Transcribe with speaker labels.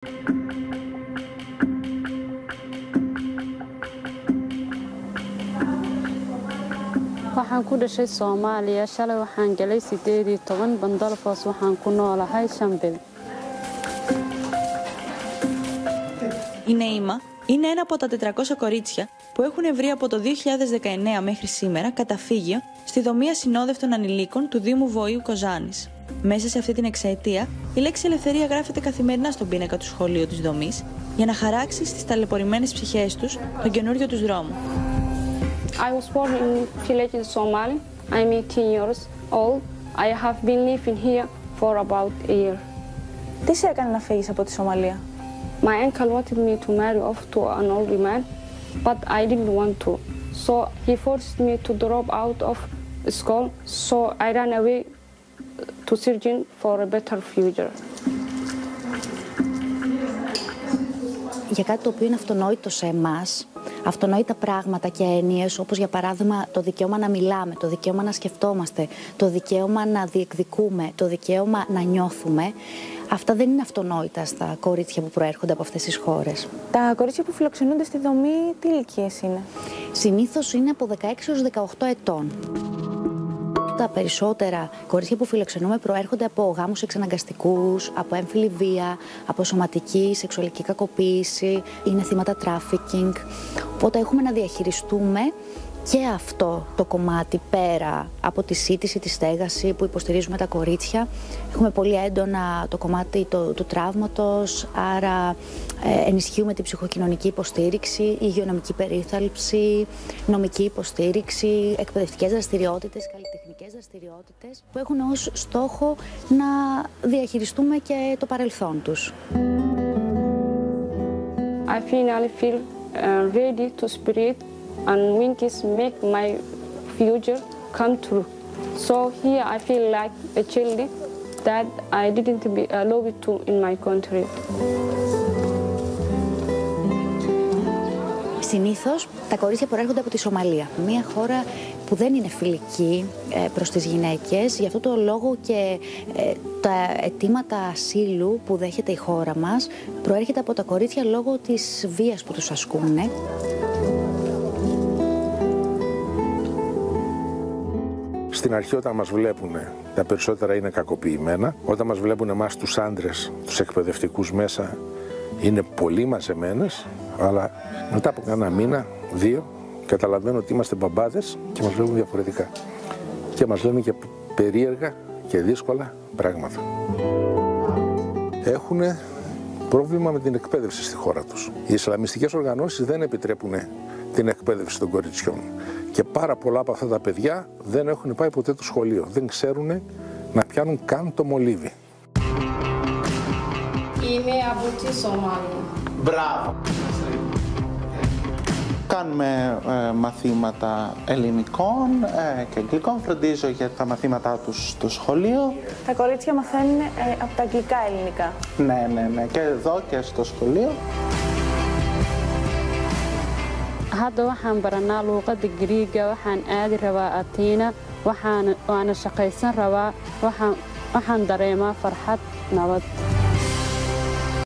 Speaker 1: waxaan ku dhashay Soomaaliya shalay waxaan galay 18 Bandalfoos waxaan ku noolahay Shambil.
Speaker 2: Η Νέιμα είναι ένα από τα 400 κορίτσια που έχουν βρει από το 2019 μέχρι σήμερα καταφύγιο στη δομή ασυνόδευτων ανηλίκων του Δήμου Βοήου Κοζάνης. Μέσα σε αυτή την εξαετία, η λέξη ελευθερία γράφεται καθημερινά στον πίνακα του σχολείου της δομής για να χαράξει στις ταλαιπωρημένες ψυχές τους τον καινούριο τους δρόμο.
Speaker 1: I was born in village in Somali. I'm 18 years old. I have been living here for about a year.
Speaker 2: Τι σε έκανε να φύγεις από τη Σομαλία?
Speaker 1: My uncle wanted me to marry off to an old man, but I didn't want to. So he forced me to drop out of school, so I ran away to searching for a better future.
Speaker 3: Για κάτι το οποίο είναι αυτονόητο σε εμάς, αυτονόητα πράγματα και έννοιες, όπως για παράδειγμα το δικαίωμα να μιλάμε, το δικαίωμα να σκεφτόμαστε, το δικαίωμα να διεκδικούμε, το δικαίωμα να νιώθουμε, αυτά δεν είναι αυτονόητα στα κορίτσια που προέρχονται από αυτές τις χώρες.
Speaker 2: Τα κορίτσια που φιλοξενούνται στη δομή, τι ηλικίες είναι?
Speaker 3: Συνήθως είναι από 16 έως 18 ετών. Τα περισσότερα κορίτσια που φιλοξενούμε προέρχονται από γάμους εξαναγκαστικούς, από έμφυλη βία, από σωματική, σεξουαλική κακοποίηση, είναι θύματα τράφικινγκ. Οπότε έχουμε να διαχειριστούμε και αυτό το κομμάτι πέρα από τη σύντηση, τη στέγαση που υποστηρίζουμε τα κορίτσια. Έχουμε πολύ έντονα το κομμάτι του τραύματος, άρα ενισχύουμε την ψυχοκοινωνική υποστήριξη, υγειονομική περίθαλψη, νομική υποστήριξη, εκπαιδευτικές δραστηριότητες, καλλιτεχνικές δραστηριότητες που έχουν ως στόχο να διαχειριστούμε και το παρελθόν τους.
Speaker 1: I finally feel ready to spirit and wings make my future come true. So here I feel like a child that I didn't be allowed to in my country.
Speaker 3: Συνήθως τα κορίτσια προέρχονται από τη Σομαλία, μια χώρα που δεν είναι φιλική προς τις γυναίκες. Γι' αυτό το λόγο και τα αιτήματα ασύλου που δέχεται η χώρα μας προέρχεται από τα κορίτσια λόγω της βίας που τους ασκούν.
Speaker 4: Στην αρχή όταν μας βλέπουν, τα περισσότερα είναι κακοποιημένα. Όταν μας βλέπουν εμάς τους άντρες, τους εκπαιδευτικούς μέσα, είναι πολύ μαζεμένες, αλλά μετά από κάνα μήνα, 2, καταλαβαίνω ότι είμαστε μπαμπάδες και μας βλέπουν διαφορετικά. Και μας λένε και περίεργα και δύσκολα πράγματα. Έχουν πρόβλημα με την εκπαίδευση στη χώρα τους. Οι ισλαμιστικές οργανώσεις δεν επιτρέπουν την εκπαίδευση των κοριτσιών. Και πάρα πολλά από αυτά τα παιδιά δεν έχουν πάει ποτέ το σχολείο. Δεν ξέρουν να πιάνουν καν το μολύβι.
Speaker 1: Είμαι από τη Σομαλία.
Speaker 5: Μπράβο! Κάνουμε μαθήματα ελληνικών και αγγλικών. Φροντίζω για τα μαθήματά τους στο σχολείο.
Speaker 2: Τα κορίτσια μαθαίνουν από τα αγγλικά ελληνικά.
Speaker 5: Ναι. Και εδώ και στο σχολείο.
Speaker 1: Hadda waxaan baranaa luuqadda Giriiga, waxaan aadi rabaa Ateena, waana shaqaysan rabaa, waxaan dareemaa farxad, nabad.